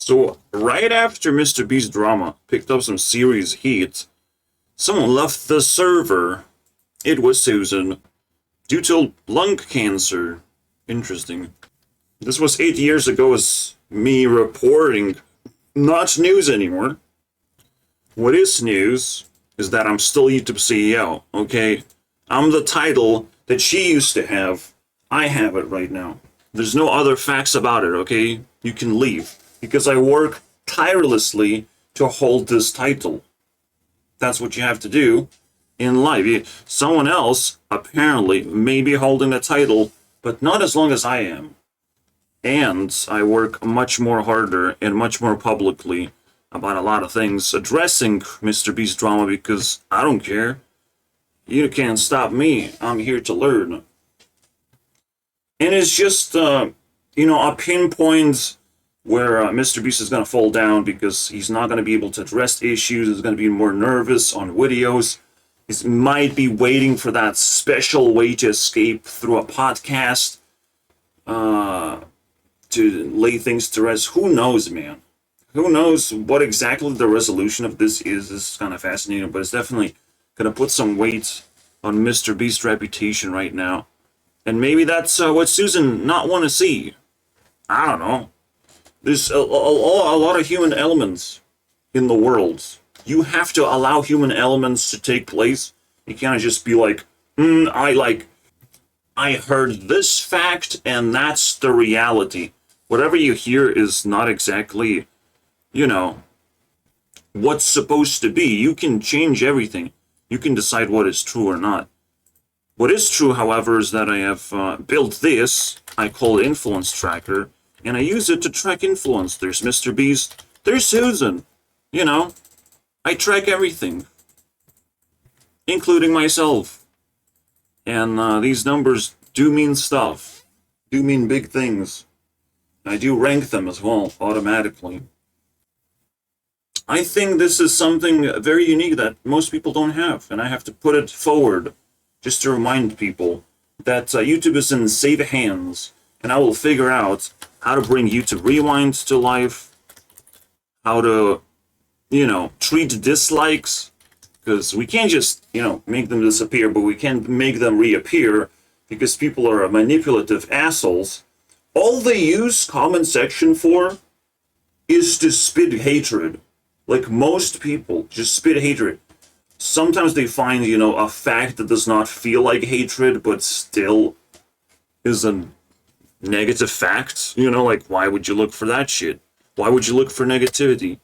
So, right after Mr. Beast drama picked up some serious heat, someone left the server. It was Susan, due to lung cancer. Interesting. This was 8 years ago as me reporting. Not news anymore. What is news is that I'm still YouTube CEO, okay? I'm the title that she used to have. I have it right now. There's no other facts about it, okay? You can leave. Because I work tirelessly to hold this title. That's what you have to do in life. Someone else, apparently, may be holding the title, but not as long as I am. And I work much more harder and much more publicly about a lot of things, addressing Mr. Beast drama because I don't care. You can't stop me. I'm here to learn. And it's just, a pinpoint where Mr. Beast is going to fall down because he's not going to be able to address issues. He's going to be more nervous on videos. He might be waiting for that special way to escape through a podcast to lay things to rest. Who knows, man? Who knows what exactly the resolution of this is? This is kind of fascinating, but it's definitely going to put some weight on Mr. Beast's reputation right now. And maybe that's what Susan not want to see. I don't know. There's a lot of human elements in the world. You have to allow human elements to take place. You can't just be like, I heard this fact and that's the reality. Whatever you hear is not exactly, what's supposed to be. You can change everything. You can decide what is true or not. What is true, however, is that I have built this, I call it Influence Tracker, and I use it to track influence. There's Mr. Beast, there's Susan, I track everything, including myself. And these numbers do mean stuff, do mean big things. I do rank them as well, automatically. I think this is something very unique that most people don't have, and I have to put it forward just to remind people that YouTube is in safe hands, and I will figure out how to bring YouTube Rewind to life, how to, treat dislikes, because we can't just, make them disappear, but we can make them reappear, because people are manipulative assholes. All they use comment section for is to spit hatred. Like most people, just spit hatred. Sometimes they find, a fact that does not feel like hatred, but still is a negative fact. Like, why would you look for that shit? Why would you look for negativity?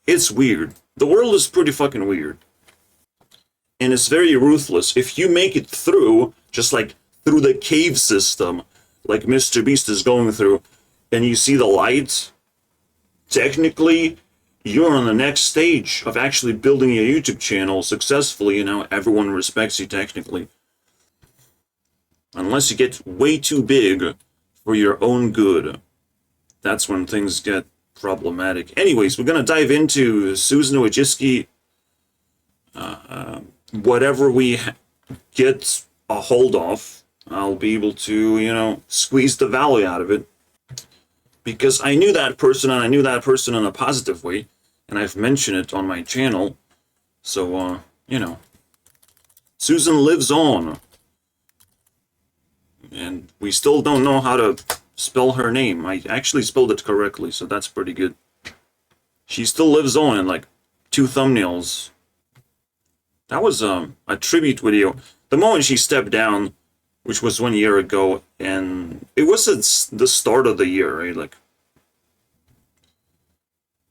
It's weird. The world is pretty fucking weird. And it's very ruthless. If you make it through, just like through the cave system, like Mr. Beast is going through, and you see the light, technically, you're on the next stage of actually building your YouTube channel successfully. Everyone respects you technically. Unless you get way too big for your own good. That's when things get problematic. Anyways, we're going to dive into Susan Wojcicki. Whatever we get a hold of, I'll be able to, squeeze the value out of it. Because I knew that person, and I knew that person in a positive way. And I've mentioned it on my channel. So, Susan lives on. And we still don't know how to spell her name. I actually spelled it correctly, so that's pretty good. She still lives on in like 2 thumbnails. That was a tribute video. The moment she stepped down, which was 1 year ago, and it was the start of the year, right? Like,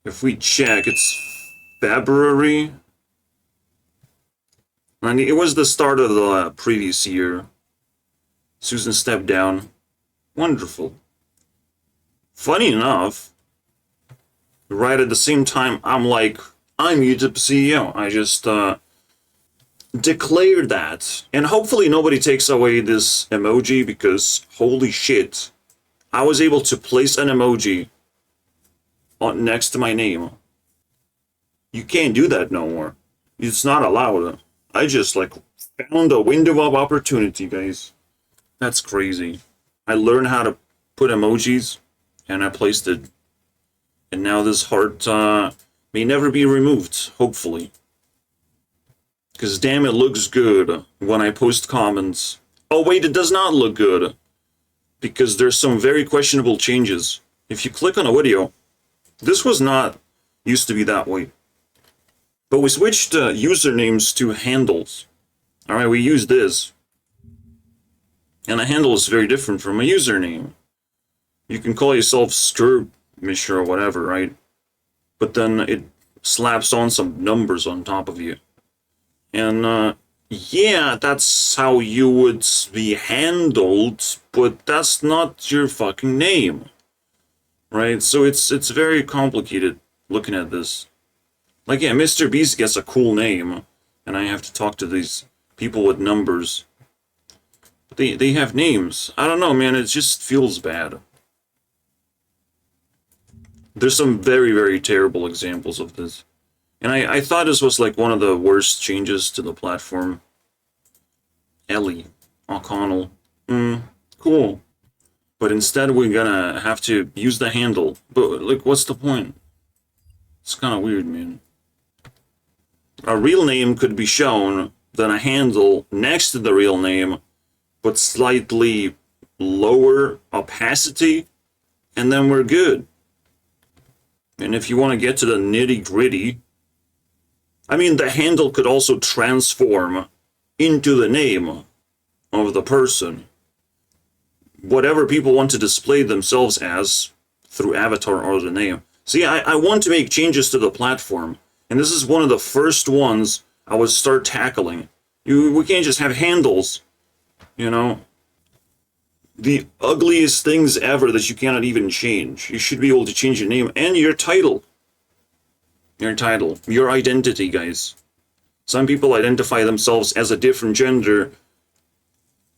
if we check, it's February. And it was the start of the previous year. Susan stepped down. Wonderful. Funny enough, right at the same time, I'm YouTube CEO. I just declared that. And hopefully nobody takes away this emoji because, holy shit, I was able to place an emoji next to my name. You can't do that no more. It's not allowed. I just found a window of opportunity, guys. That's crazy. I learned how to put emojis and I placed it And now this heart may never be removed, hopefully. Because damn, it looks good when I post comments. Oh wait, it does not look good. Because there's some very questionable changes. If you click on a video, this was not used to be that way. But we switched usernames to handles. Alright, we use this. And a handle is very different from a username. You can call yourself Skirmish or whatever, right? But then it slaps on some numbers on top of you. And, yeah, that's how you would be handled, but that's not your fucking name. Right? So it's very complicated looking at this. Like, yeah, Mr. Beast gets a cool name, and I have to talk to these people with numbers. But they have names. I don't know, man, it just feels bad. There's some very, very terrible examples of this. And I thought this was like one of the worst changes to the platform. Ellie O'Connell. Cool. But instead we're gonna have to use the handle. But, like, what's the point? It's kind of weird, man. A real name could be shown, then a handle next to the real name, but slightly lower opacity, and then we're good. And if you want to get to the nitty-gritty, I mean, the handle could also transform into the name of the person. Whatever people want to display themselves as through avatar or the name. See, I want to make changes to the platform, and this is one of the first ones I would start tackling. We can't just have handles, you know? The ugliest things ever that you cannot even change. You should be able to change your name and your title. Your title. Your identity, guys. Some people identify themselves as a different gender.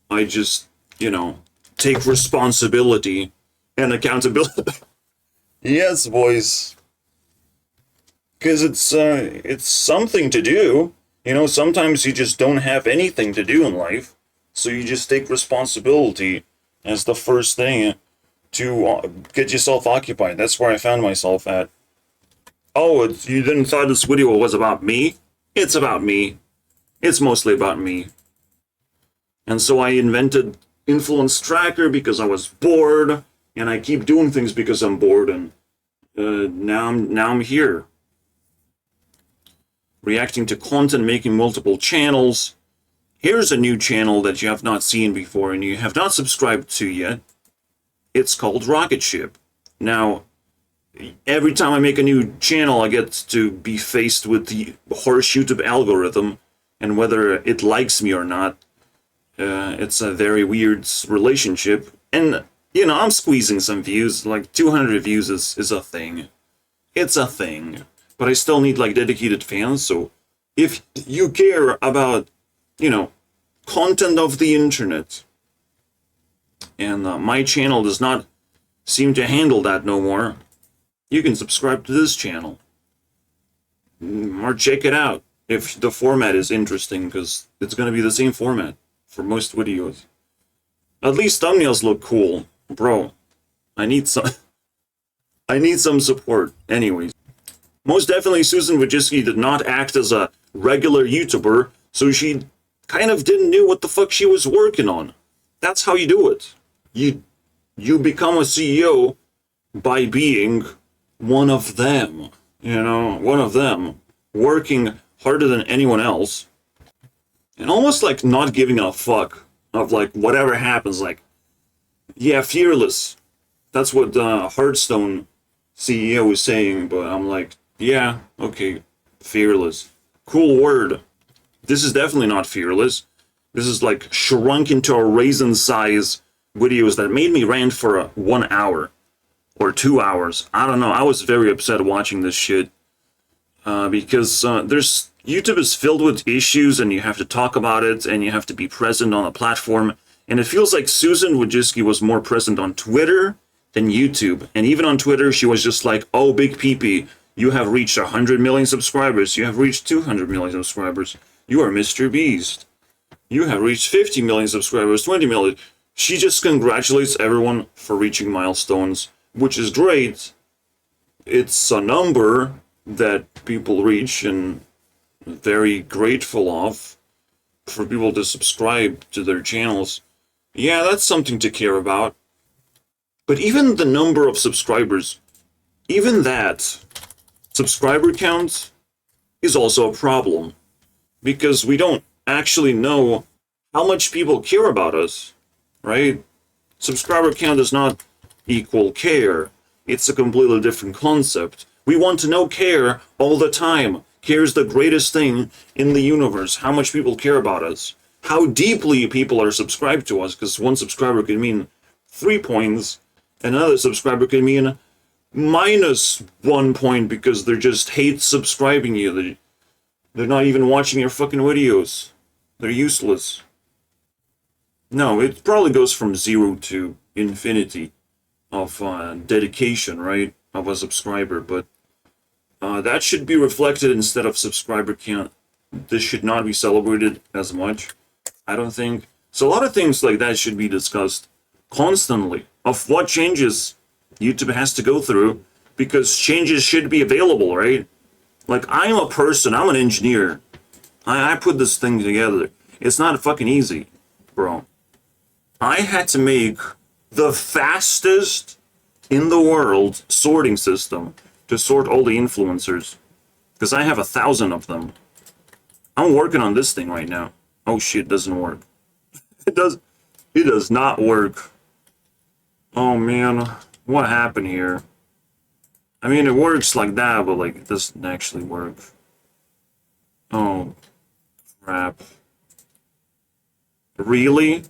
I just, you know, take responsibility and accountability. Yes, boys. Because it's something to do. You know, sometimes you just don't have anything to do in life. So you just take responsibility as the first thing to get yourself occupied. That's where I found myself at. Oh, you didn't thought this video was about me? It's about me. It's mostly about me. And so I invented Influence Tracker because I was bored, and I keep doing things because I'm bored, and now I'm here. Reacting to content, making multiple channels. Here's a new channel that you have not seen before and you have not subscribed to yet. It's called Rocket Ship. Now, every time I make a new channel, I get to be faced with the harsh YouTube algorithm and whether it likes me or not. It's a very weird relationship. And, you know, I'm squeezing some views. Like, 200 views is a thing. It's a thing. But I still need, like, dedicated fans. So if you care about, you know, content of the internet, and my channel does not seem to handle that no more, you can subscribe to this channel. Or check it out if the format is interesting, because it's going to be the same format for most videos. At least thumbnails look cool. Bro, I need some support. Anyways. Most definitely Susan Wojcicki did not act as a regular YouTuber, so she kind of didn't know what the fuck she was working on. That's how you do it. You become a CEO by being one of them. You know, one of them. Working harder than anyone else. And almost like not giving a fuck of like whatever happens. Like, yeah, fearless. That's what Hearthstone CEO was saying, but I'm like, yeah, okay, fearless. Cool word. This is definitely not fearless. This is like shrunk into a raisin size videos that made me rant for 1 hour or 2 hours. I don't know. I was very upset watching this shit because YouTube is filled with issues and you have to talk about it and you have to be present on the platform. And it feels like Susan Wojcicki was more present on Twitter than YouTube. And even on Twitter, she was just like, oh, big peepee, you have reached 100 million subscribers. You have reached 200 million subscribers. You are Mr. Beast. You have reached 50 million subscribers, 20 million. She just congratulates everyone for reaching milestones, which is great. it's a number that people reach and very grateful of for people to subscribe to their channels. Yeah, that's something to care about. But even the number of subscribers, even that subscriber count is also a problem, because we don't actually know how much people care about us, right? Subscriber count does not equal care. It's a completely different concept. We want to know care all the time. Care is the greatest thing in the universe. How much people care about us. How deeply people are subscribed to us, because one subscriber could mean 3 points, another subscriber could mean -1 point because they're just hate subscribing you. They're not even watching your fucking videos. They're useless. No, it probably goes from 0 to infinity of dedication, right, of a subscriber, but that should be reflected instead of subscriber count. This should not be celebrated as much, I don't think. So a lot of things like that should be discussed constantly, of what changes YouTube has to go through, because changes should be available, right? Like, I'm a person, I'm an engineer. I put this thing together. It's not fucking easy, bro. I had to make the fastest in the world sorting system to sort all the influencers, because I have 1,000 of them. I'm working on this thing right now. Oh shit, it doesn't work. It does not work. Oh man, what happened here? I mean, it works like that, but like, it doesn't actually work. Oh, crap. Really?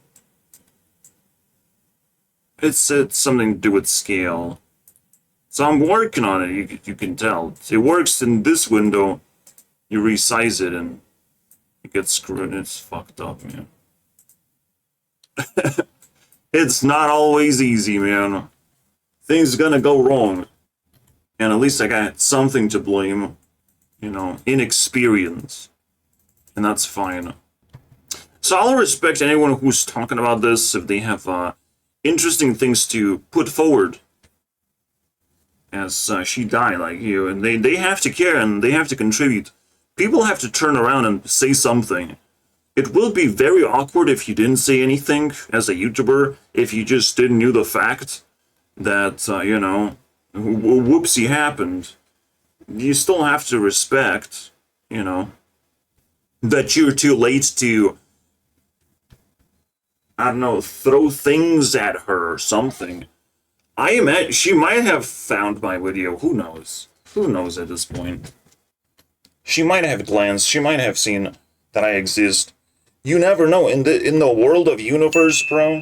It's something to do with scale. So I'm working on it, you can tell. It works in this window. You resize it and it gets screwed. It's fucked up, man. It's not always easy, man. Things gonna go wrong. And at least I got something to blame. You know, inexperience. And that's fine. So I'll respect anyone who's talking about this if they have interesting things to put forward. As she died, like you, and they have to care and they have to contribute. People have to turn around and say something. It will be very awkward if you didn't say anything as a YouTuber, if you just didn't knew the fact that, you know, whoopsie happened. You still have to respect, you know, that you're too late to, I don't know, throw things at her or something. I imagine she might have found my video. Who knows? Who knows at this point? She might have glanced. She might have seen that I exist. You never know. In the world of universe, bro,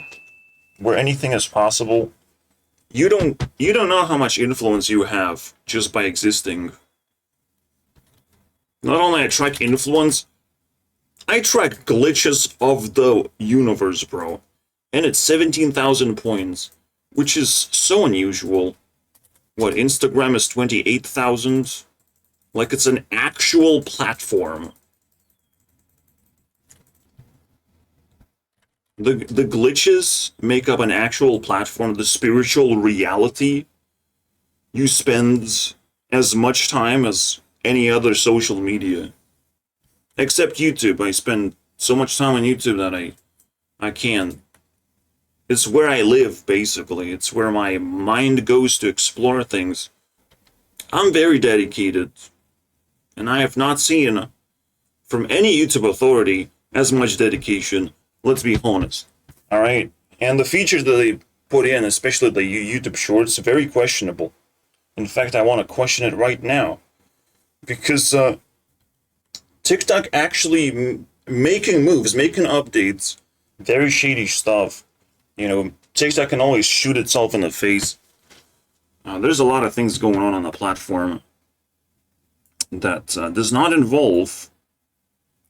where anything is possible, you don't know how much influence you have just by existing. Not only I track influence, I track glitches of the universe, bro. And it's 17,000 points, which is so unusual. What, Instagram is 28,000? Like, it's an actual platform. The glitches make up an actual platform, the spiritual reality. You spend as much time as any other social media. Except YouTube. I spend so much time on YouTube that I can't. It's where I live, basically. It's where my mind goes to explore things. I'm very dedicated. And I have not seen from any YouTube authority as much dedication. Let's be honest. Alright? And the features that they put in, especially the YouTube Shorts, very questionable. In fact, I want to question it right now. Because TikTok actually making moves, making updates, very shady stuff. You know, TikTok can always shoot itself in the face. There's a lot of things going on the platform that does not involve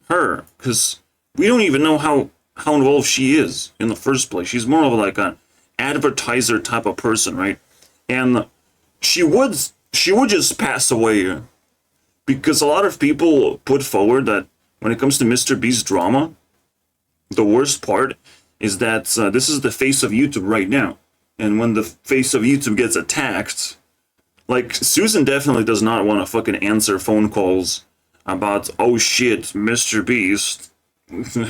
her, because we don't even know how involved she is in the first place. She's more of like an advertiser type of person, right? And she would just pass away, because a lot of people put forward that when it comes to Mr. Beast's drama, the worst part is that this is the face of YouTube right now. And when the face of YouTube gets attacked, Like, Susan definitely does not want to fucking answer phone calls about, oh shit, Mr. Beast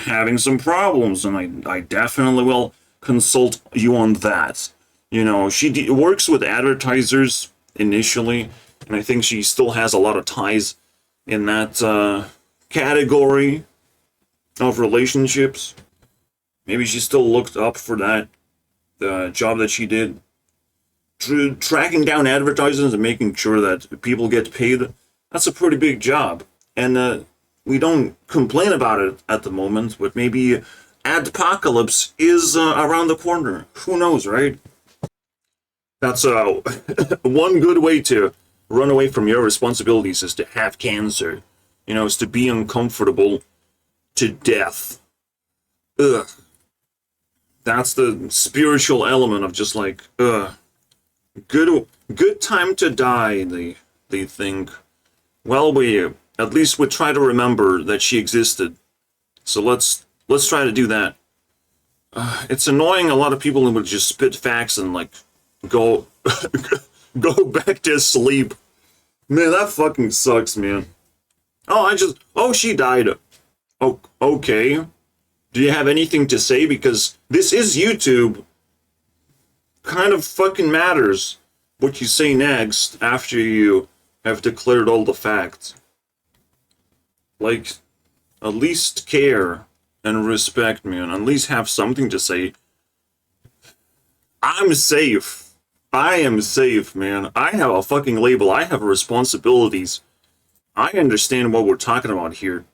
having some problems, and I definitely will consult you on that. You know, she works with advertisers initially, and I think she still has a lot of ties in that category of relationships. Maybe she still looked up for that job that she did. Tracking down advertisers and making sure that people get paid, that's a pretty big job. And we don't complain about it at the moment, but maybe adpocalypse is around the corner. Who knows, right? That's one good way to run away from your responsibilities is to have cancer. You know, is to be uncomfortable to death. Ugh. That's the spiritual element of just like, good time to die, they think. Well, we at least we try to remember that she existed. So let's try to do that. It's annoying a lot of people who would just spit facts and like go go back to sleep. Man, that fucking sucks, man. Oh, she died. Oh, okay. Do you have anything to say? Because this is YouTube. Kind of fucking matters what you say next after you have declared all the facts. Like, at least care and respect me, and at least have something to say. I'm safe. I am safe, man. I have a fucking label. I have responsibilities. I understand what we're talking about here.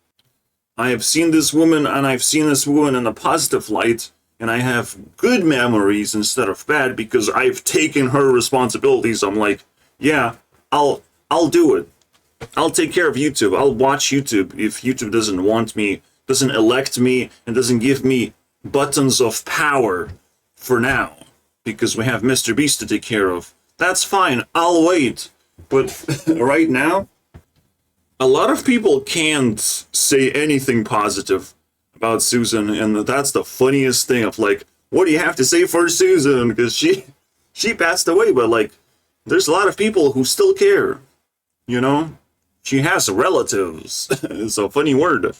I have seen this woman, and I've seen this woman in a positive light, and I have good memories instead of bad because I've taken her responsibilities. I'm like, yeah, I'll do it. I'll take care of YouTube. I'll watch YouTube if YouTube doesn't want me, doesn't elect me, and doesn't give me buttons of power for now because we have Mr. Beast to take care of. That's fine. I'll wait. But right now, a lot of people can't say anything positive about Susan, and that's the funniest thing of like, what do you have to say for Susan? Because she passed away, but like, there's a lot of people who still care, you know? She has relatives. It's a funny word.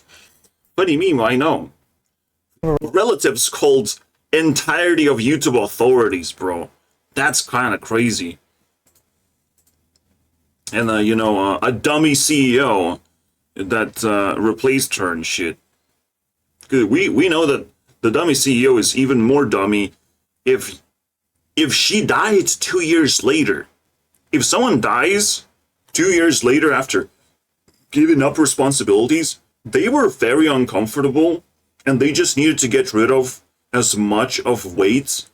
Funny meme, I know. Relatives called entirety of YouTube authorities, bro. That's kind of crazy. And, a dummy CEO that replaced her and shit. We know that the dummy CEO is even more dummy if she died 2 years later. If someone dies 2 years later after giving up responsibilities, they were very uncomfortable and they just needed to get rid of as much of weight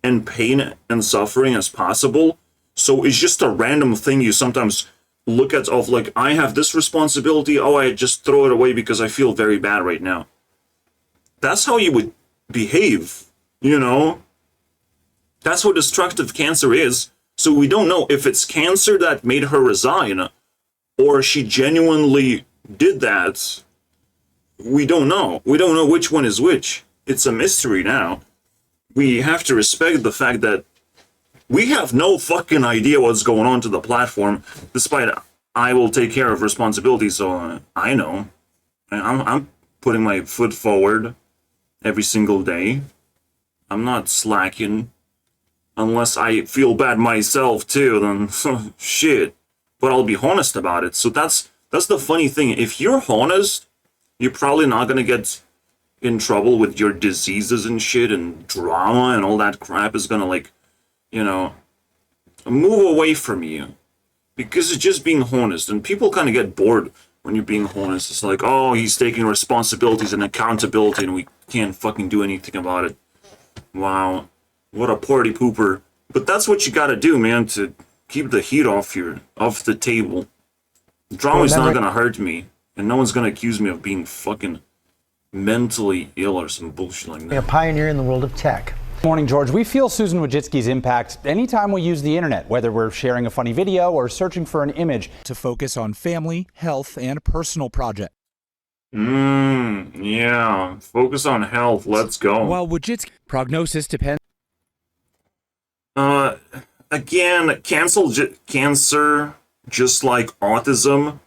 and pain and suffering as possible. So it's just a random thing you sometimes look at of like, I have this responsibility, oh, I just throw it away because I feel very bad right now. That's how you would behave, you know? That's what destructive cancer is. So we don't know if it's cancer that made her resign or she genuinely did that. We don't know. We don't know which one is which. It's a mystery now. We have to respect the fact that we have no fucking idea what's going on to the platform, despite I will take care of responsibility, so I know. I'm putting my foot forward every single day. I'm not slacking. Unless I feel bad myself too, then shit. But I'll be honest about it. So that's the funny thing. If you're honest, you're probably not gonna get in trouble with your diseases and shit, and drama and all that crap is gonna, like, you know, move away from you. Because it's just being honest. And people kind of get bored when you're being honest. It's like, oh, he's taking responsibilities and accountability and we can't fucking do anything about it. Wow. What a party pooper. But that's what you gotta do, man, to keep the heat off the table. Drama's not gonna hurt me, and no one's gonna accuse me of being fucking mentally ill or some bullshit like that. A pioneer in the world of tech. Morning, George. We feel Susan Wojcicki's impact anytime we use the internet, whether we're sharing a funny video or searching for an image. To focus on family, health, and personal projects. Yeah. Focus on health. Let's go. While Wojcicki prognosis depends. again, cancer, just like autism,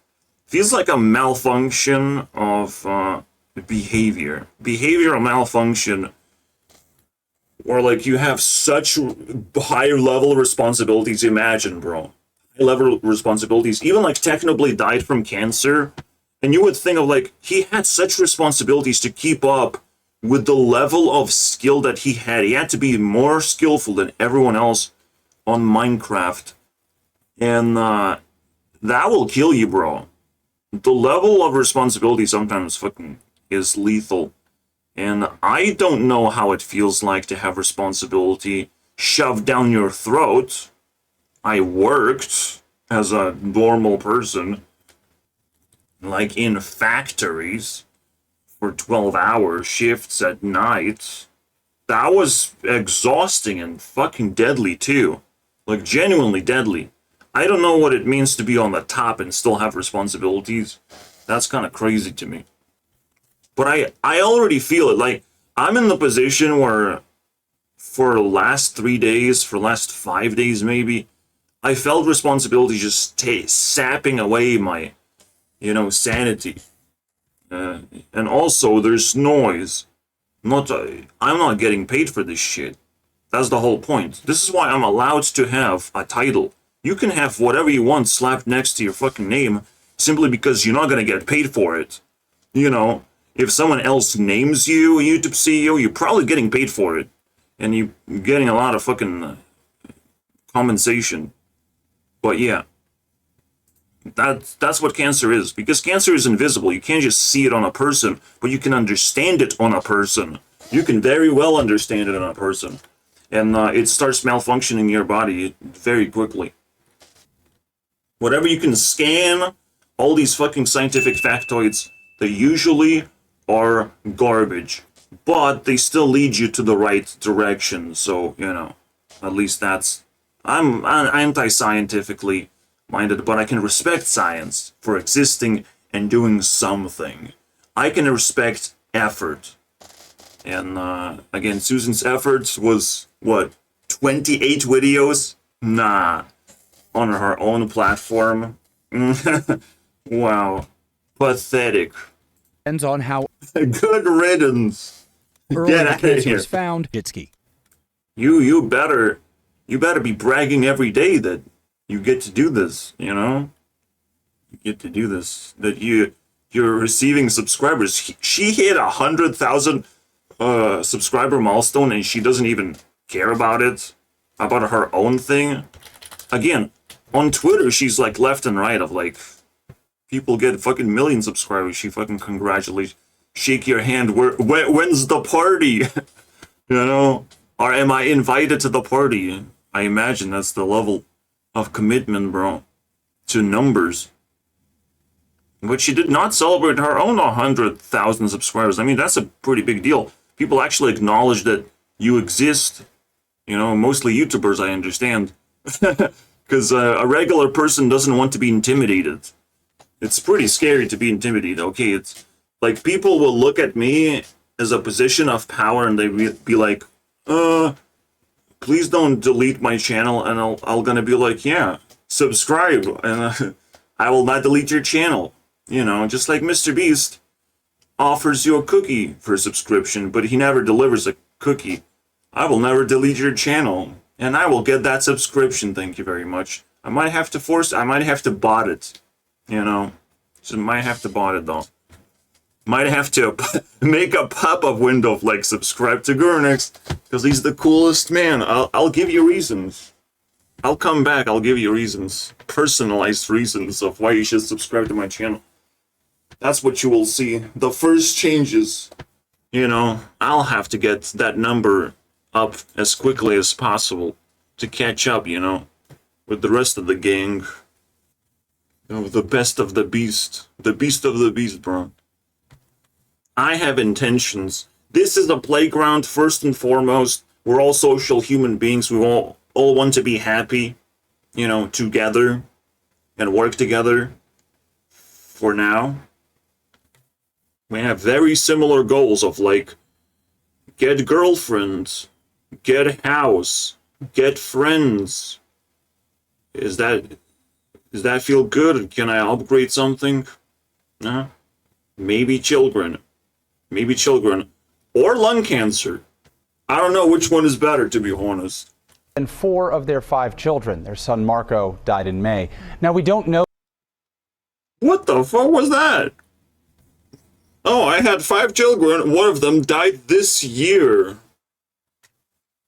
feels like a malfunction of behavior. Behavioral malfunction, or like you have such higher level responsibilities. Imagine, bro. High level responsibilities. Even like Technoblade died from cancer. And you would think of like, he had such responsibilities to keep up with the level of skill that he had. He had to be more skillful than everyone else on Minecraft. And that will kill you, bro. The level of responsibility sometimes fucking is lethal. And I don't know how it feels like to have responsibility shoved down your throat. I worked as a normal person, like in factories, for 12-hour shifts at night. That was exhausting and fucking deadly too. Like genuinely deadly. I don't know what it means to be on the top and still have responsibilities. That's kind of crazy to me. But I already feel it. Like, I'm in the position where for the last 3 days, for the last 5 days maybe, I felt responsibility just sapping away my, sanity. And also, there's noise. I'm not getting paid for this shit. That's the whole point. This is why I'm allowed to have a title. You can have whatever you want slapped next to your fucking name simply because you're not gonna get paid for it. If someone else names you a YouTube CEO, you're probably getting paid for it. And you're getting a lot of fucking compensation. But yeah. That's what cancer is. Because cancer is invisible. You can't just see it on a person, but you can understand it on a person. You can very well understand it on a person. And it starts malfunctioning in your body very quickly. Whatever you can scan, all these fucking scientific factoids, they usually are garbage. But they still lead you to the right direction. So, at least that's... I'm anti-scientifically minded, but I can respect science for existing and doing something. I can respect effort. And again, Susan's efforts was, 28 videos? Nah. On her own platform? Wow. Pathetic. Depends on how Good riddance. early Get the out of cancer here. is found. Wojcicki. You better be bragging every day that you get to do this, You get to do this. That you're receiving subscribers. She hit 100,000 subscriber milestone and she doesn't even care about it, about her own thing. Again, on Twitter she's like left and right of like, people get fucking million subscribers. She fucking congratulates. Shake your hand. When's the party? Or am I invited to the party? I imagine that's the level of commitment, bro, to numbers. But she did not celebrate her own 100,000 subscribers. I mean, that's a pretty big deal. People actually acknowledge that you exist. Mostly YouTubers, I understand. Because a regular person doesn't want to be intimidated. It's pretty scary to be intimidated, okay? It's like people will look at me as a position of power and they be like, please don't delete my channel. And I'll gonna be like, yeah, subscribe. And I will not delete your channel. Just like Mr. Beast offers you a cookie for subscription, but he never delivers a cookie. I will never delete your channel. And I will get that subscription, thank you very much. I might have to bot it. So might have to bot it though. Might have to make a pop-up window of like subscribe to Gurunext because he's the coolest man. I'll give you reasons. I'll come back. I'll give you reasons, personalized reasons of why you should subscribe to my channel. That's what you will see. The first changes. I'll have to get that number up as quickly as possible to catch up. With the rest of the gang. The best of the beast. The beast of the beast, bro. I have intentions. This is a playground, first and foremost. We're all social human beings. We all want to be happy, together and work together. For now. We have very similar goals of like, get girlfriends, get house, get friends, Is that, does that feel good? Can I upgrade something? No? Maybe children. Maybe children. Or lung cancer. I don't know which one is better, to be honest. And 4 of their 5 children. Their son Marco died in May. Now, we don't know. What the fuck was that? Oh, I had 5 children. One of them died this year.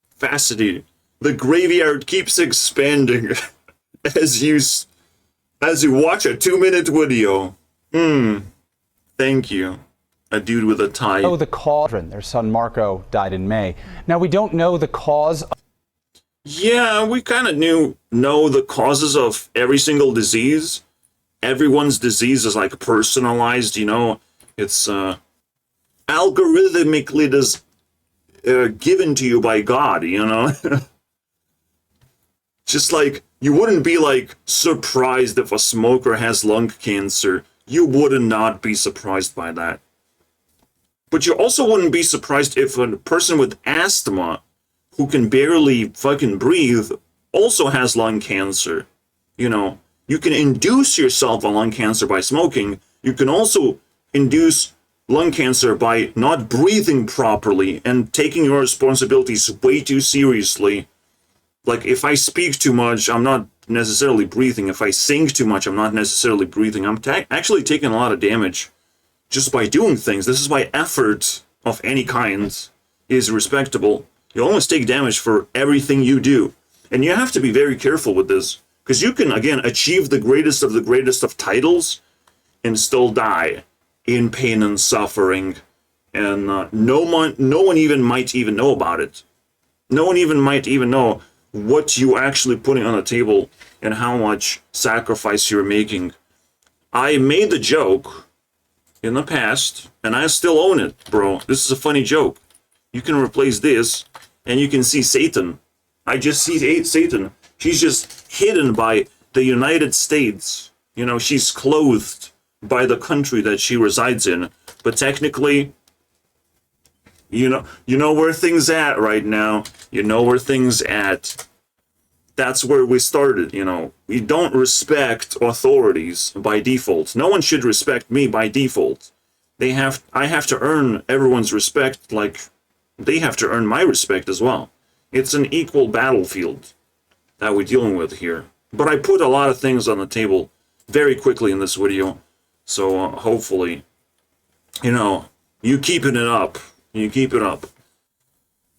Fascinating. The graveyard keeps expanding as you watch a 2-minute video. Thank you. A dude with a tie. Oh, the cause. Their son Marco died in May. Now, we don't know the cause. Yeah, we kind of know the causes of every single disease. Everyone's disease is like personalized, you know. It's algorithmically given to you by God, you know. Just like you wouldn't be like surprised if a smoker has lung cancer. You would not be surprised by that. But you also wouldn't be surprised if a person with asthma who can barely fucking breathe also has lung cancer. You know, you can induce yourself a lung cancer by smoking. You can also induce lung cancer by not breathing properly and taking your responsibilities way too seriously. Like, if I speak too much, I'm not necessarily breathing. If I sing too much, I'm not necessarily breathing. I'm actually taking a lot of damage just by doing things. This is why effort of any kind is respectable. You almost take damage for everything you do. And you have to be very careful with this, because you can, again, achieve the greatest of titles and still die in pain and suffering. And no one even might even know about it. No one even might even know what you actually putting on the table and how much sacrifice you're making. I made the joke in the past, and I still own it, bro. This is a funny joke. You can replace this, and you can see Satan. I just see Satan. She's just hidden by the United States. You know, she's clothed by the country that she resides in. But technically, you know where things at right now. You know where things at. That's where we started, you know. We don't respect authorities by default. No one should respect me by default. I have to earn everyone's respect, like they have to earn my respect as well. It's an equal battlefield that we're dealing with here. But I put a lot of things on the table very quickly in this video, so hopefully, you know, you keeping it up. You keep it up.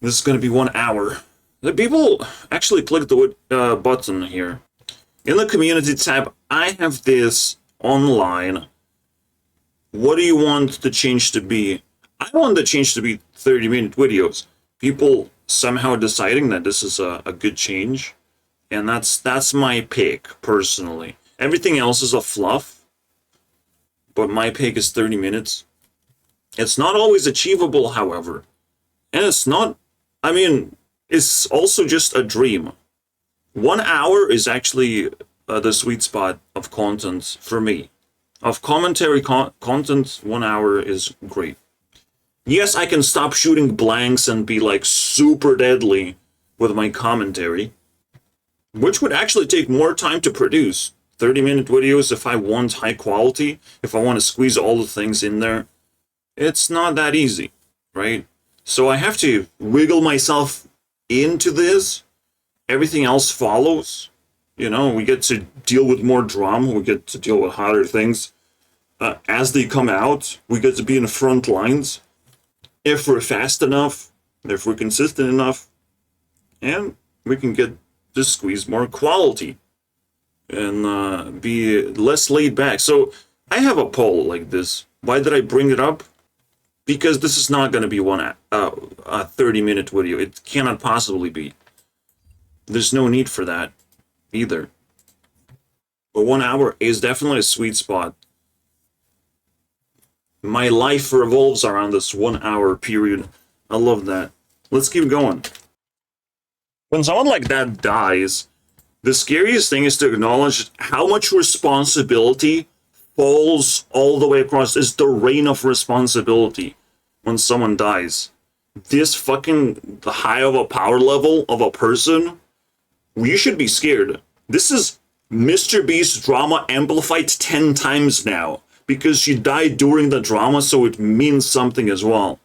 This is going to be 1 hour. The people actually click the button here. In the community tab, I have this online. What do you want the change to be? I want the change to be 30-minute videos. People somehow deciding that this is a good change. And that's my pick, personally. Everything else is a fluff. But my pick is 30 minutes. It's not always achievable, however. And it's not, I mean, it's also just a dream. 1 hour is actually the sweet spot of content for me. Of commentary content, 1 hour is great. Yes, I can stop shooting blanks and be like super deadly with my commentary, which would actually take more time to produce. 30-minute videos if I want high quality, if I want to squeeze all the things in there. It's not that easy, right? So I have to wiggle myself into this. Everything else follows. You know, we get to deal with more drama. We get to deal with hotter things. As they come out, we get to be in the front lines. If we're fast enough, if we're consistent enough, and we can get to squeeze more quality and be less laid back. So I have a poll like this. Why did I bring it up? Because this is not going to be a 30-minute video. It cannot possibly be. There's no need for that either. But 1 hour is definitely a sweet spot. My life revolves around this 1 hour period. I love that. Let's keep going. When someone like that dies, the scariest thing is to acknowledge how much responsibility falls all the way across. Is the reign of responsibility when someone dies. This fucking high of a power level of a person, you should be scared. This is Mr. Beast drama amplified 10 times now, because she died during the drama, so it means something as well.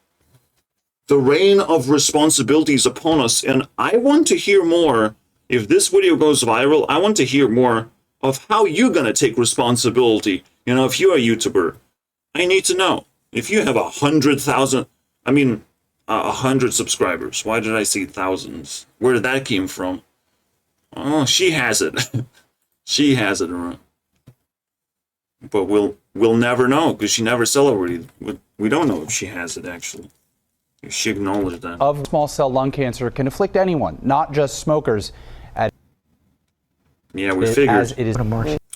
The reign of responsibility is upon us, and I want to hear more. If this video goes viral, I want to hear more of how you're gonna take responsibility. You know, if you're a YouTuber, I need to know. If you have 100,000, 100 subscribers. Why did I say thousands? Where did that came from? Oh, she has it. She has it. But we'll never know, because she never celebrated. We don't know if she has it, actually. She acknowledged that. Of small cell lung cancer can afflict anyone, not just smokers. Yeah, we figured. As it is.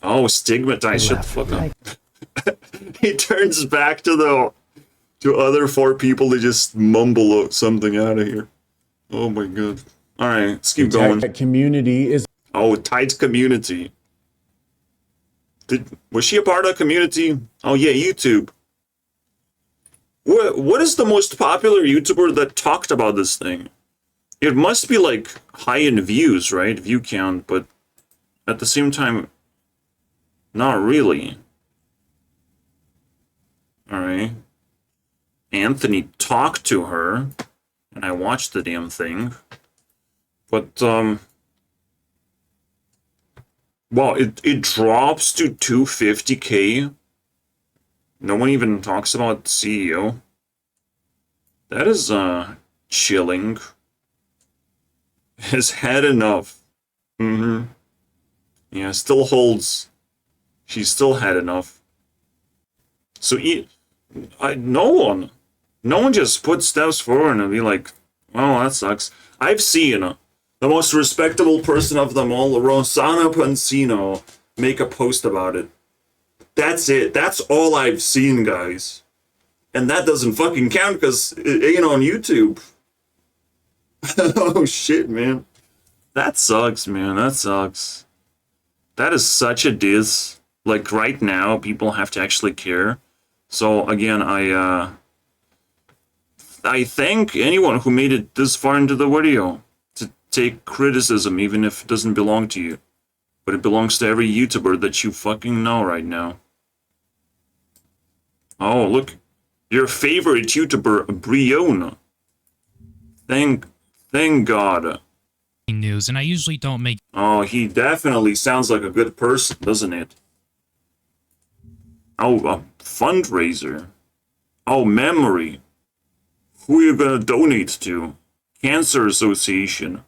Oh, stigmatized. Shut the fuck up. He turns back to other 4 people to just mumble something out of here. Oh my god. Alright, let's keep going. Community is... Oh, tight community. Was she a part of a community? Oh yeah, YouTube. What is the most popular YouTuber that talked about this thing? It must be like high in views, right? View count, but at the same time, not really. Alright. Anthony talked to her, and I watched the damn thing. But, well, it drops to 250k. No one even talks about CEO. That is, chilling. Has had enough. Yeah, still holds. She still had enough. So, no one just puts steps forward and be like, well, that sucks. I've seen the most respectable person of them all, Rosanna Pansino, make a post about it. That's it. That's all I've seen, guys. And that doesn't fucking count because it ain't on YouTube. Oh, shit, man. That sucks, man. That sucks. That is such a diss. Like, right now, people have to actually care. So, again, I thank anyone who made it this far into the video to take criticism, even if it doesn't belong to you. But it belongs to every YouTuber that you fucking know right now. Oh, look. Your favorite YouTuber, Briona. Thank God. News, and I usually don't make... Oh, he definitely sounds like a good person, doesn't it? Oh, a fundraiser. Oh, memory. Who are you gonna donate to? Cancer Association.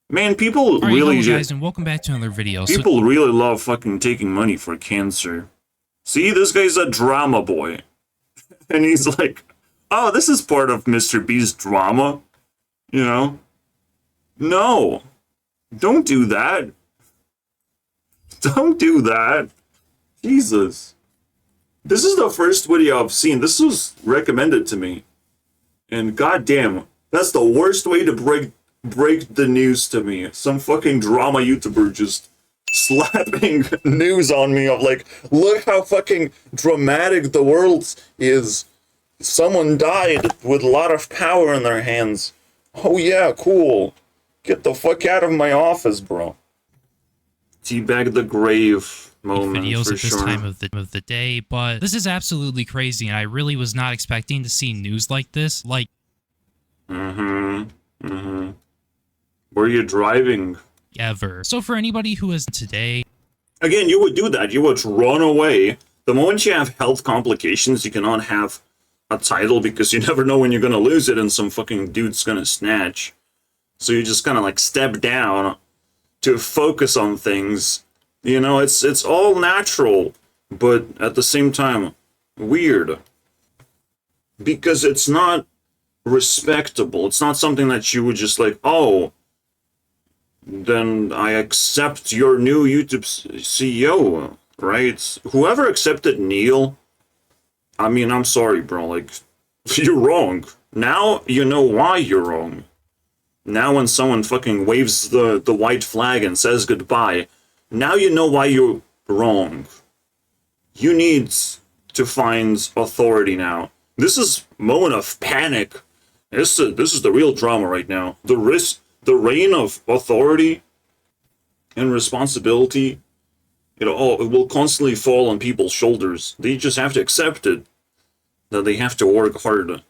Man, people Alright, really... hello guys, and welcome back to another video. People really love fucking taking money for cancer. See, this guy's a drama boy. And he's like, oh, this is part of Mr. B's drama. You know? No. Don't do that. Don't do that. Jesus. This is the first video I've seen. This was recommended to me. And goddamn, that's the worst way to break the news to me. Some fucking drama YouTuber just slapping news on me of like, look how fucking dramatic the world is. Someone died with a lot of power in their hands. Oh yeah, cool. Get the fuck out of my office, bro. Teabag the grave moment videos for at this sure. time of the day, but this is absolutely crazy, and I really was not expecting to see news like this. Like, Where are you driving? ever. So for anybody who is today, Again, you would do that. You would run away. The moment you have health complications, you cannot have a title because you never know when you're gonna lose it and some fucking dude's gonna snatch. So you just kind of like step down to focus on things. You know, it's all natural, but at the same time, weird. Because it's not respectable. It's not something that you would just like, oh, then I accept your new YouTube CEO, right? Whoever accepted Neil, I mean, I'm sorry, bro, like, you're wrong. Now you know why you're wrong. Now when someone fucking waves the white flag and says goodbye, now you know why you're wrong. You need to find authority now. This is moment of panic. This is the real drama right now. The reign of authority and responsibility, it will constantly fall on people's shoulders. They just have to accept it, that they have to work hard.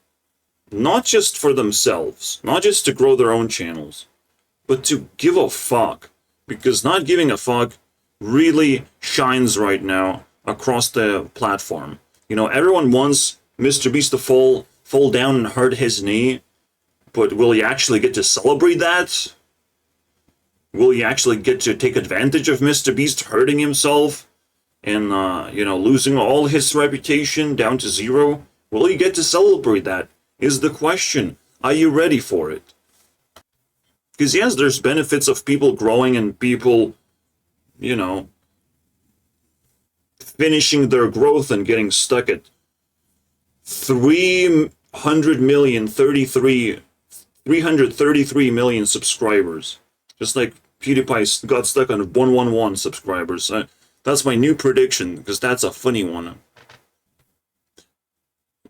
Not just for themselves, not just to grow their own channels, but to give a fuck. Because not giving a fuck really shines right now across the platform. Everyone wants MrBeast to fall down and hurt his knee, but will he actually get to celebrate that? Will he actually get to take advantage of MrBeast hurting himself and, losing all his reputation down to zero? Will he get to celebrate that? Is the question. Are you ready for it? Because yes, there's benefits of people growing and people, finishing their growth and getting stuck at 333 million subscribers. Just like PewDiePie got stuck on 111 subscribers. That's my new prediction, because that's a funny one.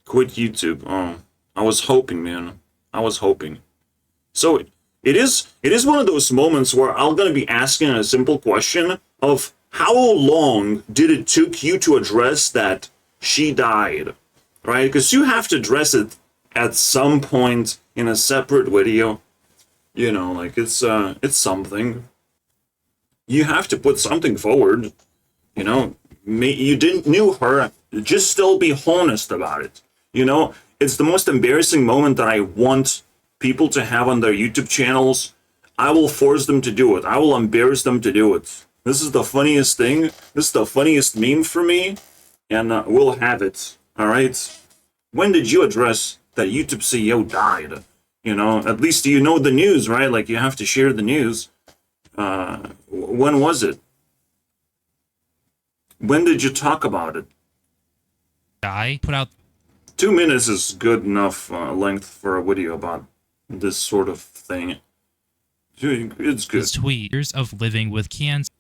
Quit YouTube. Oh, I was hoping, man. I was hoping. So it is one of those moments where I'm going to be asking a simple question of how long did it took you to address that she died, right? Because you have to address it at some point in a separate video. It's something. You have to put something forward. You didn't knew her. Just still be honest about it. It's the most embarrassing moment that I want people to have on their YouTube channels. I will force them to do it. I will embarrass them to do it. This is the funniest thing. This is the funniest meme for me. And we'll have it. All right? When did you address that YouTube CEO died? At least you know the news, right? Like, you have to share the news. When was it? When did you talk about it? I put out 2 minutes is good enough length for a video about this sort of thing. It's good. this tweet, years of living with cancer.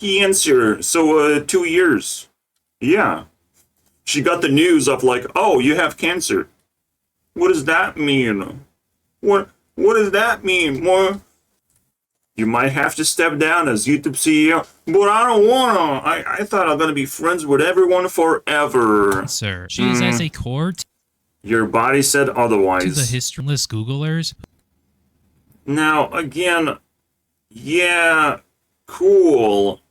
Cancer. So, 2 years. Yeah. She got the news of like, oh, you have cancer. What does that mean? What does that mean? More? You might have to step down as YouTube CEO, but I don't wanna. I thought I'm gonna be friends with everyone forever. Sir, she is as a core Your body said otherwise. to the historyless Googlers. Now, again, yeah, cool.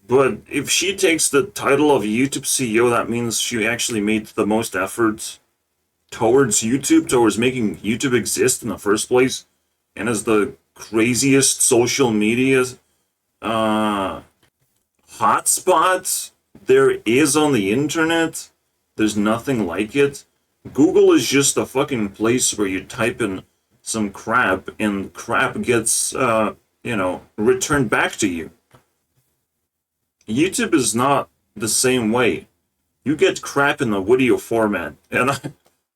But if she takes the title of YouTube CEO, that means she actually made the most effort towards YouTube, towards making YouTube exist in the first place, and as the craziest social media hotspot there is on the internet. There's nothing like it. Google is just a fucking place where you type in some crap and crap gets, returned back to you. YouTube is not the same way. You get crap in the video format, and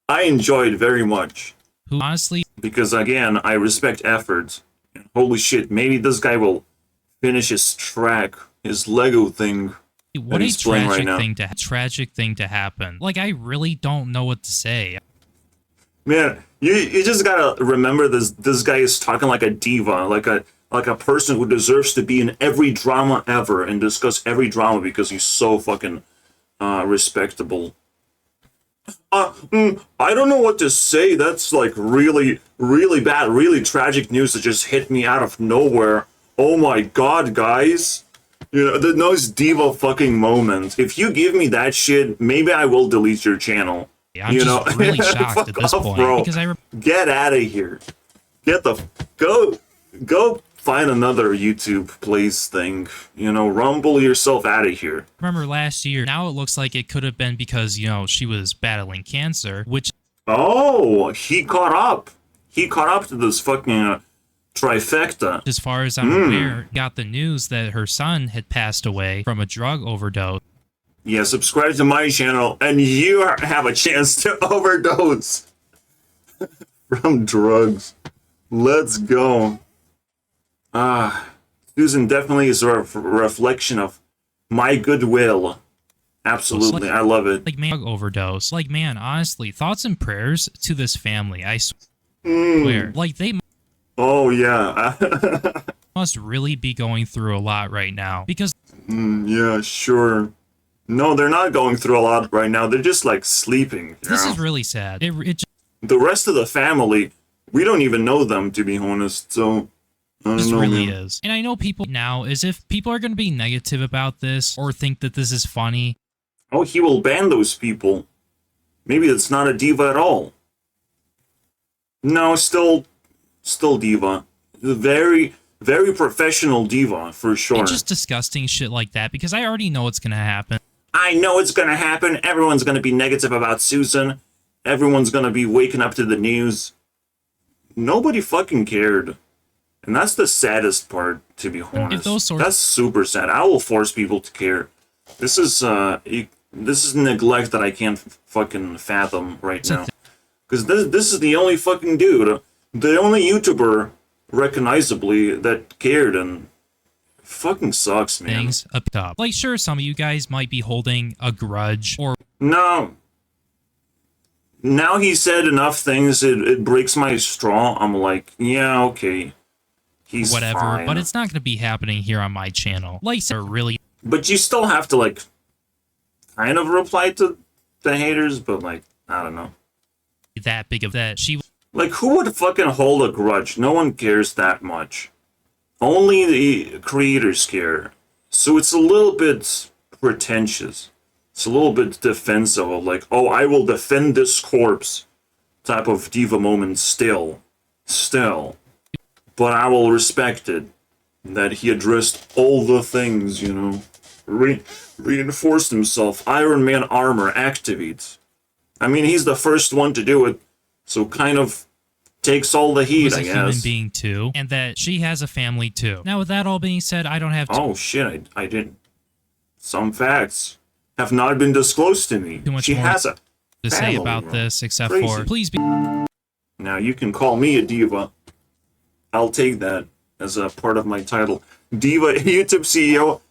I enjoy it very much. Who honestly, Because again, I respect effort. And holy shit, maybe this guy will finish his track, his Lego thing. what that a he's playing right tragic thing to happen. Like, I really don't know what to say. Man, you just gotta remember this guy is talking like a diva, like a person who deserves to be in every drama ever and discuss every drama because he's so fucking respectable. I don't know what to say. That's like really, really bad, really tragic news that just hit me out of nowhere. Oh my god, guys. The nice diva fucking moment. If you give me that shit, maybe I will delete your channel. I'm just really shocked Fuck at this off, point bro. because I Get out of here. Go find another YouTube place thing. Rumble yourself out of here. remember last year. Now it looks like it could have been because, she was battling cancer, which Oh, he caught up. He caught up to this fucking trifecta. as far as I'm aware, got the news that her son had passed away from a drug overdose. Yeah, subscribe to my channel and you have a chance to overdose from drugs. Let's go. Susan definitely is a reflection of my goodwill. Absolutely, I love it. Like, man, drug overdose. Like, man, honestly, thoughts and prayers to this family. I swear. Like, they Oh, yeah. must really be going through a lot right now because Yeah, sure. No, they're not going through a lot right now. They're just like sleeping. this is really sad. It The rest of the family, we don't even know them, to be honest. So I just don't know, really man. is. And I know people now, as if people are going to be negative about this or think that this is funny. Oh, he will ban those people. Maybe it's not a diva at all. No, still diva. Very, very professional diva, for sure. It's just disgusting shit like that because I already know what's going to happen. I know it's gonna happen. Everyone's gonna be negative about Susan. Everyone's gonna be waking up to the news. Nobody fucking cared. And that's the saddest part, to be honest. That's super sad. I will force people to care. This is neglect that I can't fucking fathom right now. Because this is the only fucking dude, the only YouTuber recognizably that cared, and fucking sucks, man. Things up top. Like, sure, some of you guys might be holding a grudge or... No. Now he said enough things, it breaks my straw. I'm like, yeah, okay. He's whatever, fine. but it's not going to be happening here on my channel. Like, really... But you still have to, like, kind of reply to the haters, but, like, I don't know. That big of that. Like, who would fucking hold a grudge? No one cares that much. Only the creators care. So it's a little bit pretentious. It's a little bit defensive of like, oh, I will defend this corpse type of diva moment still. But I will respect it. That he addressed all the things, you know. Reinforced himself. Iron Man armor activates. I mean, he's the first one to do it. So kind of takes all the heat, I guess. Human being too, and that she has a family too. Now, with that all being said, I don't have. Oh shit! I didn't. Some facts have not been disclosed to me. Too much she more has a to say family, about bro. this, except Crazy. for please be. Now you can call me a diva. I'll take that as a part of my title. Diva, YouTube CEO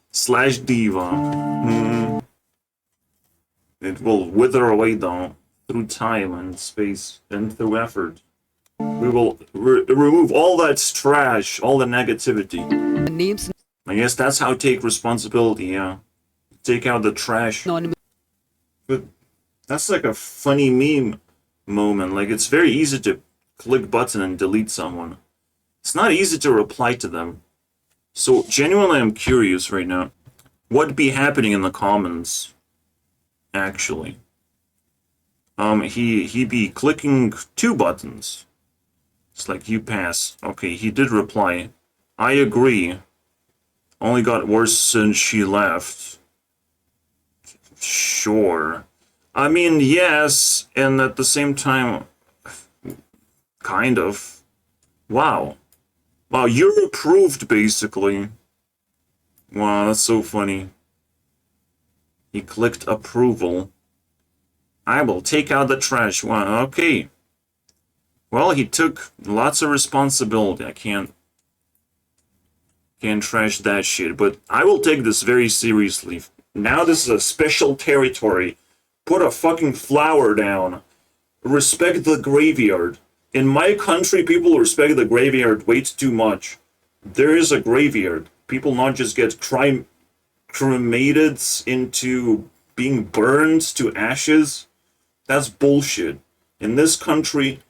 / diva. It will wither away though, through time and space and through effort. We will remove all that trash, all the negativity. Names I guess that's how take responsibility, yeah. Take out the trash. anonymous. But that's like a funny meme moment. Like, it's very easy to click button and delete someone. It's not easy to reply to them. So, genuinely, I'm curious right now. What'd be happening in the comments, actually? He be clicking 2 buttons. It's like, you pass. Okay, he did reply. I agree. Only got worse since she left. Sure. I mean, yes, and at the same time, kind of. Wow. Wow, you're approved, basically. Wow, that's so funny. He clicked approval. I will take out the trash. Wow, okay. Well, he took lots of responsibility. I can't trash that shit, but I will take this very seriously. Now this is a special territory. Put a fucking flower down. Respect the graveyard. In my country, people respect the graveyard way too much. There is a graveyard. People not just get cremated into being burned to ashes. That's bullshit. In this country,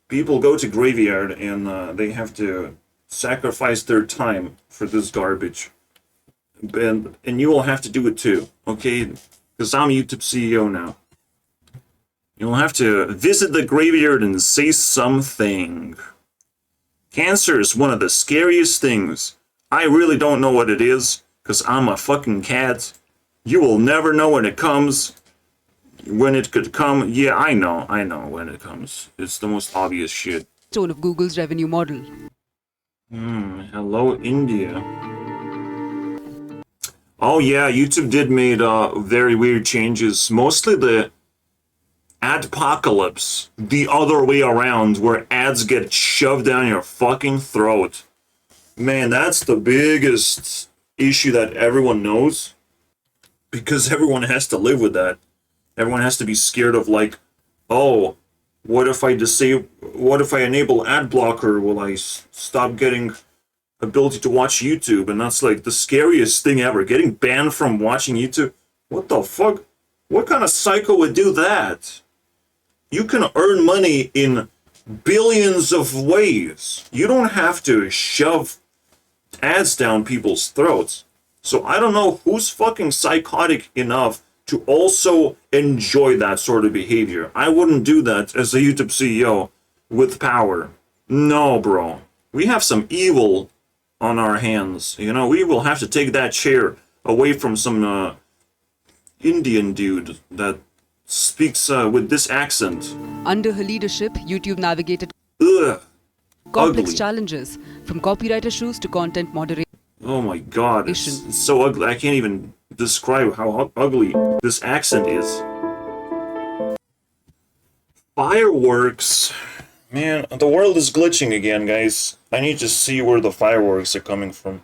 people go to graveyard and they have to sacrifice their time for this garbage. And you will have to do it too, okay? Because I'm YouTube CEO now. You'll have to visit the graveyard and say something. Cancer is one of the scariest things. I really don't know what it is, because I'm a fucking cat. You will never know when it comes. When it could come. Yeah, I know when it comes. It's the most obvious shit. Tone of Google's revenue model. Hello, India. Oh yeah, YouTube did made very weird changes. Mostly the adpocalypse, the other way around, where ads get shoved down your fucking throat. Man, that's the biggest issue that everyone knows. Because everyone has to live with that. Everyone has to be scared of like, oh, what if I enable ad blocker? Will I stop getting ability to watch YouTube, and that's like the scariest thing ever. Getting banned from watching YouTube. What the fuck? What kind of psycho would do that? You can earn money in billions of ways. You don't have to shove ads down people's throats. So I don't know who's fucking psychotic enough to also enjoy that sort of behavior. I wouldn't do that as a YouTube CEO with power. No, bro. We have some evil on our hands. You know, we will have to take that chair away from some Indian dude that speaks with this accent. Under her leadership, YouTube navigated Ugh. complex Ugly. challenges, from copyright issues to content moderation. Oh my god, it's so ugly. I can't even describe how ugly this accent is. Fireworks. Man, the world is glitching again, guys. I need to see where the fireworks are coming from.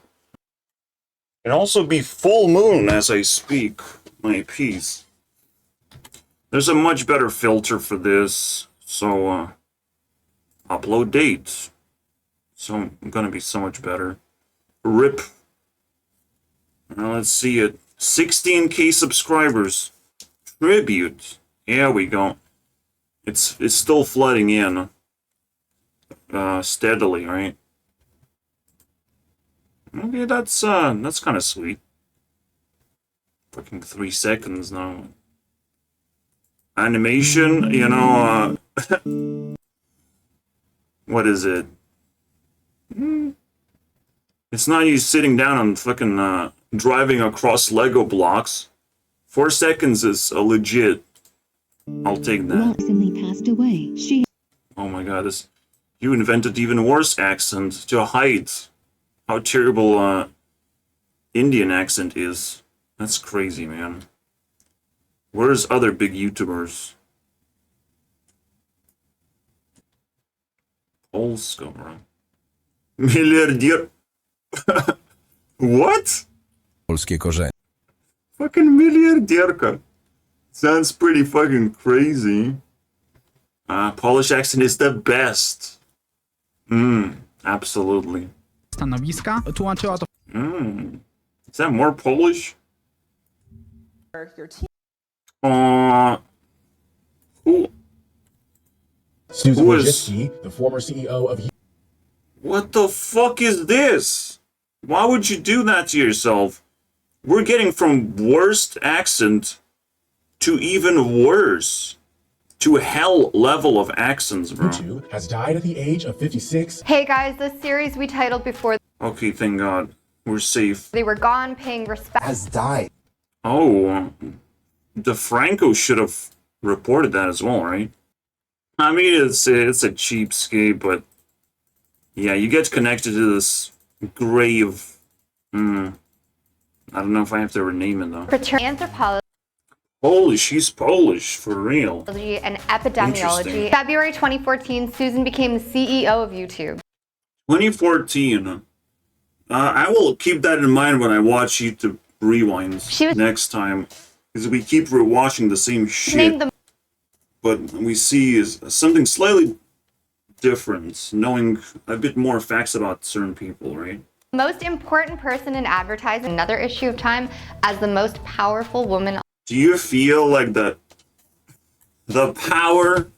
It also be full moon as I speak my piece. There's a much better filter for this. So, upload date. So, gonna be so much better. RIP. Now let's see it. 16k subscribers. Tribute. There we go. It's still flooding in. Steadily, right? Okay, that's kind of sweet. Fucking 3 seconds now. Animation, you know, what is it? It's not you sitting down and fucking driving across Lego blocks. 4 seconds is a legit. I'll take that. Recently passed away. She. Oh my god, you invented even worse accent to hide how terrible Indian accent is. That's crazy, man. Where's other big YouTubers? Polska, bro. Miliardier. What? Polskie korzenie. Fucking miliardierka. Sounds pretty fucking crazy. Polish accent is the best. Absolutely. Stanowiska tłumaczyła to Is that more Polish? Who? Susan Who is- Wojcicki, the former CEO of What the fuck is this? Why would you do that to yourself? We're getting from worst accent to even worse. To hell level of accents, bro. YouTube, has died at the age of 56. Hey guys, this series we titled Before Okay, thank God. We're safe. They Were Gone, paying respect. Has died. Oh, DeFranco should have reported that as well, right? I mean, it's a cheapskate, but yeah, you get connected to this grave. I don't know if I have to rename it though. Anthropology Holy, she's Polish for real. and epidemiology. Interesting. February 2014, Susan became the CEO of YouTube. 2014. I will keep that in mind when I watch YouTube rewinds She was- next time, because we keep rewatching the same shit. Named the But we see is something slightly different, knowing a bit more facts about certain people, right? most important person in advertising, another issue of Time, as the most powerful woman Do you feel like the power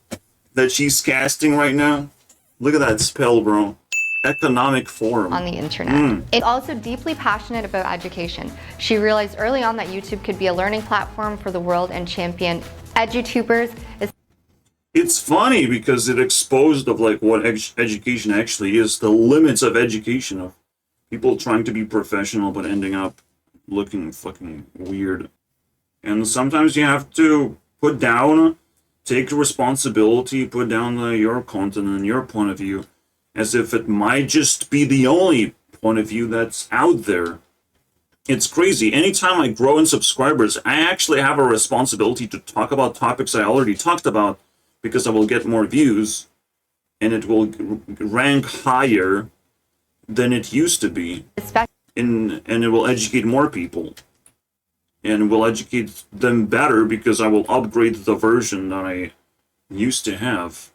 that she's casting right now? Look at that spell, bro. Economic forum. on the internet. It's also deeply passionate about education. She realized early on that YouTube could be a learning platform for the world and champion edutubers. It's funny because it exposed of like what education actually is, the limits of education, of people trying to be professional but ending up looking fucking weird. And sometimes you have to put down, take responsibility, put down your content and your point of view, as if it might just be the only point of view that's out there. It's crazy. Anytime I grow in subscribers, I actually have a responsibility to talk about topics I already talked about, because I will get more views and it will rank higher than it used to be. And it will educate more people. And will educate them better because I will upgrade the version that I used to have.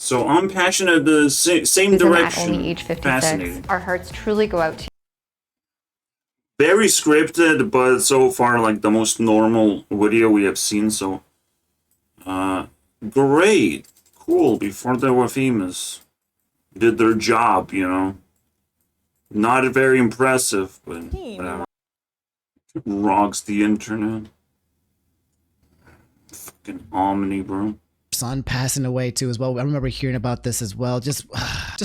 So I'm passionate the same Susan direction. at only age 56. Fascinating. Our hearts truly go out to Very scripted, but so far like the most normal video we have seen. So, great, cool. Before they were famous, did their job, you know. Not very impressive, but whatever. Rocks the internet. Fucking Omni, bro. Son passing away too as well. I remember hearing about this as well. Just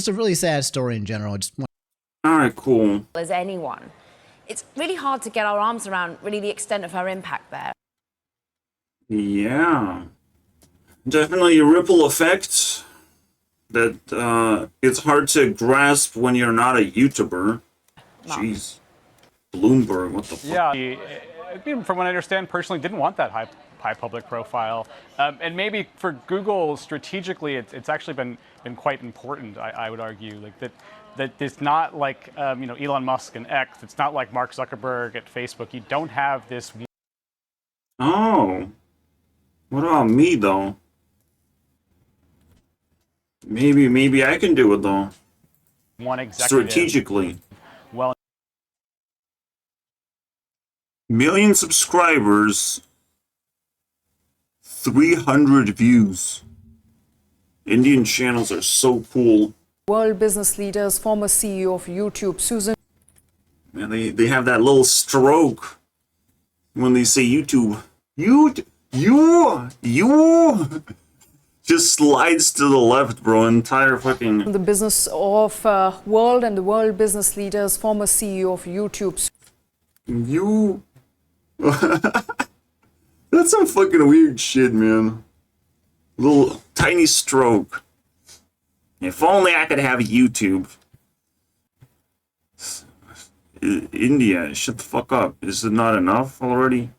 a really sad story in general. All right, cool. As anyone, it's really hard to get our arms around really the extent of her impact there. Yeah, definitely a ripple effect that it's hard to grasp when you're not a YouTuber. Jeez, Bloomberg, what the fuck? Yeah, from what I understand, personally didn't want that high public profile, and maybe for Google strategically, it's actually been quite important. I would argue that it's not like Elon Musk and X. It's not like Mark Zuckerberg at Facebook. You don't have this. Oh, what about me though? Maybe I can do it though. One executive. Strategically. Well. Million subscribers. 300 views. Indian channels are so cool. World business leaders, former CEO of YouTube, Susan. Man, they have that little stroke when they say YouTube. You just slides to the left, bro. Entire fucking. The business of world and the world business leaders, former CEO of YouTube. You. That's some fucking weird shit, man. Little tiny stroke. If only I could have YouTube. India, shut the fuck up. Is it not enough already?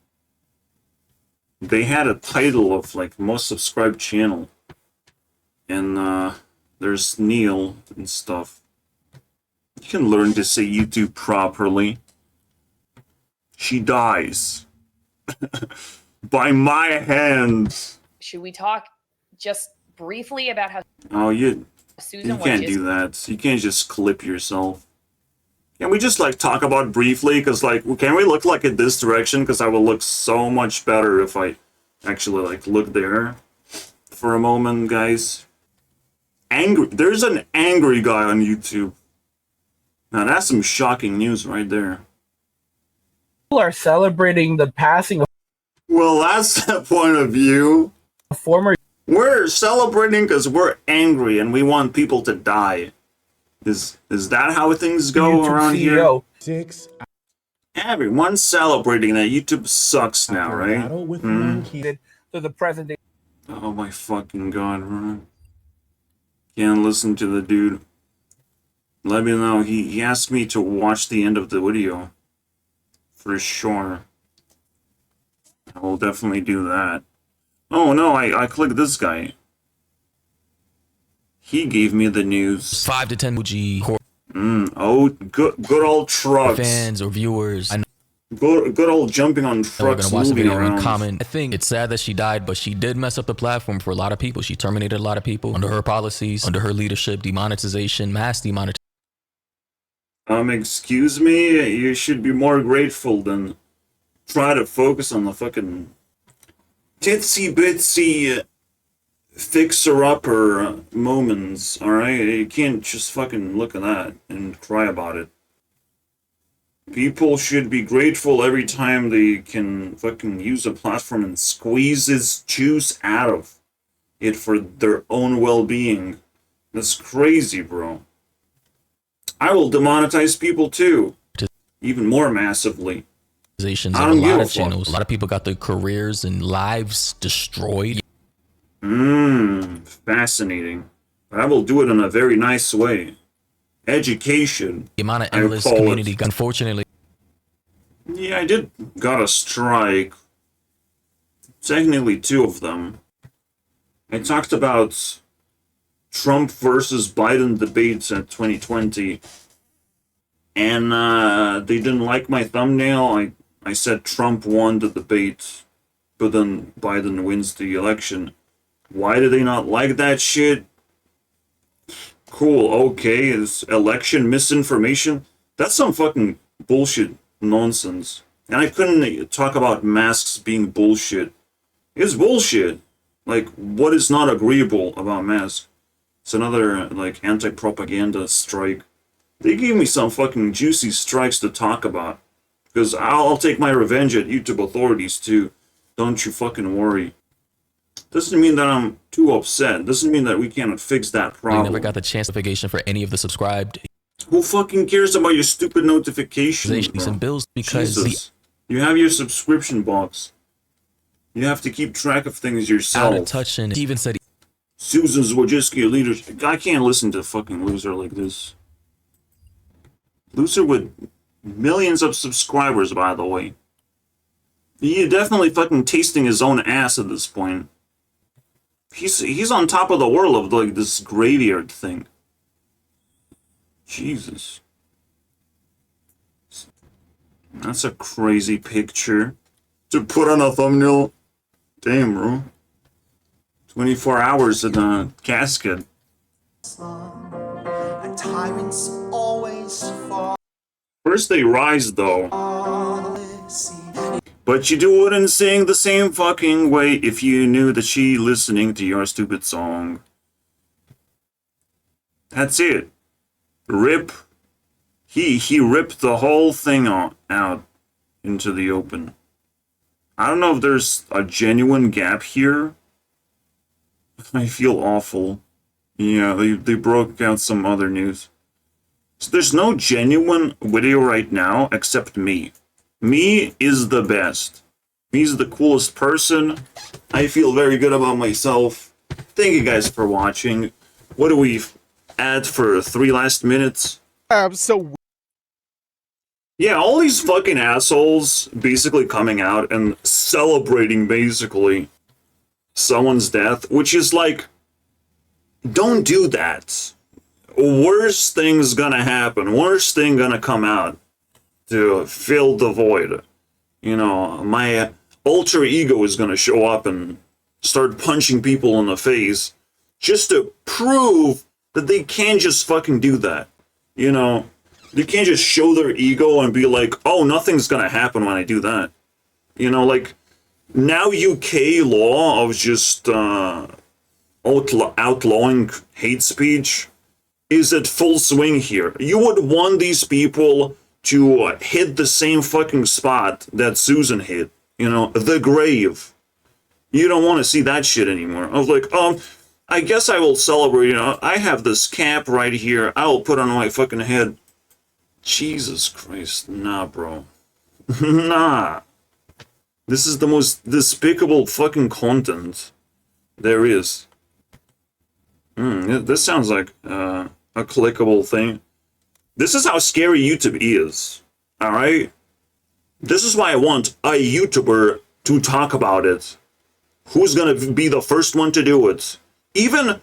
They had a title of like most subscribed channel. And there's Neil and stuff. You can learn to say YouTube properly. She dies. By my hands. Should we talk just briefly about how Susan you can't do that. You can't just clip yourself. Can we just like talk about briefly? Because like, can we look like in this direction? Because I will look so much better if I actually like look there for a moment, guys. Angry. There's an angry guy on YouTube. Now that's some shocking news right there. People are celebrating the passing of. Well, that's the point of view. Former. We're celebrating because we're angry and we want people to die. Is that how things go YouTube around CEO. here? Everyone's celebrating that YouTube sucks now, right? To the present. Oh my fucking god, Ron. Can't listen to the dude. Let me know. He asked me to watch the end of the video. For sure. I will definitely do that. Oh no, I clicked this guy. He gave me the news. 5 to 10 OG Oh, good old trucks. fans or viewers. I know Good old jumping on we're trucks, gonna watch the moving video around. and comment. I think it's sad that she died, but she did mess up the platform for a lot of people. She terminated a lot of people under her policies, under her leadership, demonetization, mass demonetization. Excuse me? You should be more grateful than try to focus on the fucking titsy bitsy fixer-upper moments, alright? You can't just fucking look at that and cry about it. People should be grateful every time they can fucking use a platform and squeeze its juice out of it for their own well-being. That's crazy, bro. I will demonetize people too. Even more massively. A lot of channels. A lot of people got their careers and lives destroyed. Fascinating. But I will do it in a very nice way. Education. The amount of endless community, unfortunately. Yeah, I did got a strike. Technically 2 of them. I talked about Trump versus Biden debates at 2020. And they didn't like my thumbnail. I said Trump won the debate, but then Biden wins the election. Why do they not like that shit? Cool, okay, is election misinformation? That's some fucking bullshit nonsense. And I couldn't talk about masks being bullshit. It's bullshit. Like, what is not agreeable about masks? It's another, like, anti-propaganda strike. They gave me some fucking juicy strikes to talk about. Because I'll take my revenge at YouTube authorities, too. Don't you fucking worry. Doesn't mean that I'm too upset. Doesn't mean that we cannot fix that problem. You never got the chance notification for any of the subscribed. Who fucking cares about your stupid notifications, bro? And bills because Jesus. You have your subscription box. You have to keep track of things yourself. Out of touch, and he even said Susan's Wojcicki leadership. I can't listen to a fucking loser like this. Loser with millions of subscribers, by the way. He definitely fucking tasting his own ass at this point. He's on top of the world of like this graveyard thing. Jesus. That's a crazy picture to put on a thumbnail. Damn, bro. 24 hours in a casket. First they rise, though. But you wouldn't sing the same fucking way if you knew that she listening to your stupid song. That's it. Rip. He ripped the whole thing out into the open. I don't know if there's a genuine gap here. I feel awful. Yeah, they broke out some other news. So there's no genuine video right now except me. Me is the best. Me's the coolest person. I feel very good about myself. Thank you guys for watching. What do we add for 3 last minutes? Yeah, all these fucking assholes basically coming out and celebrating basically someone's death, which is like, don't do that. Worst thing's gonna happen. Worst thing gonna come out to fill the void. You know, my alter ego is gonna show up and start punching people in the face just to prove that they can't just fucking do that. You know, they can't just show their ego and be like, oh, nothing's gonna happen when I do that. You know, like, now UK law of just outlawing hate speech is at full swing here. You would want these people to hit the same fucking spot that Susan hit. You know, the grave. You don't want to see that shit anymore. I was like, I guess I will celebrate, you know, I have this cap right here. I will put on my fucking head. Jesus Christ. Nah, bro. Nah. This is the most despicable fucking content there is. This sounds like a clickable thing. This is how scary YouTube is. Alright? This is why I want a YouTuber to talk about it. Who's gonna be the first one to do it? Even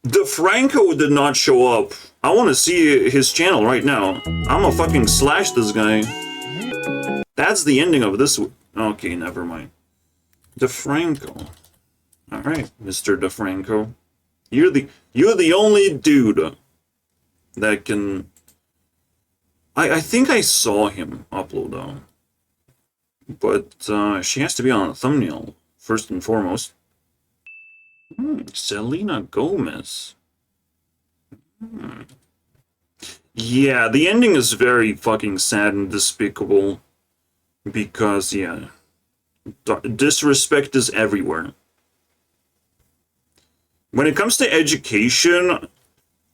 DeFranco did not show up. I want to see his channel right now. I'm gonna fucking slash this guy. That's the ending of this. Okay, never mind. DeFranco. Alright, Mr. DeFranco. You're the only dude that can... I think I saw him upload though. But she has to be on a thumbnail, first and foremost. Selena Gomez. Yeah, the ending is very fucking sad and despicable. Because, yeah, disrespect is everywhere. When it comes to education,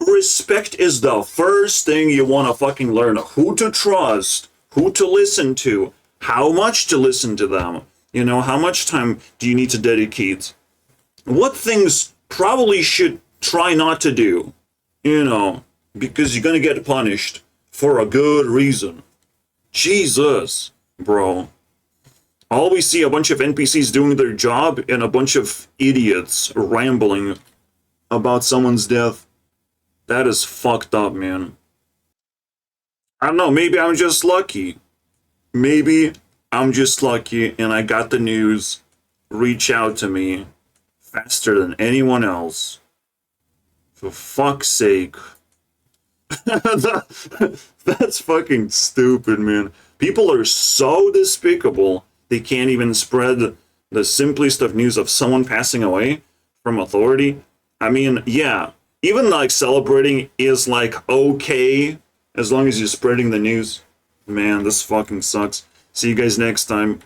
respect is the first thing you want to fucking learn. Who to trust, who to listen to, how much to listen to them. You know, how much time do you need to dedicate? What things probably should try not to do, you know, because you're gonna get punished for a good reason. Jesus, bro. Always see a bunch of NPCs doing their job and a bunch of idiots rambling about someone's death. That is fucked up, man. I don't know, maybe I'm just lucky. Maybe I'm just lucky and I got the news reach out to me faster than anyone else. For fuck's sake. That's fucking stupid, man. People are so despicable, they can't even spread the simplest of news of someone passing away from authority. I mean, yeah, even like celebrating is like okay as long as you're spreading the news. Man, this fucking sucks. See you guys next time.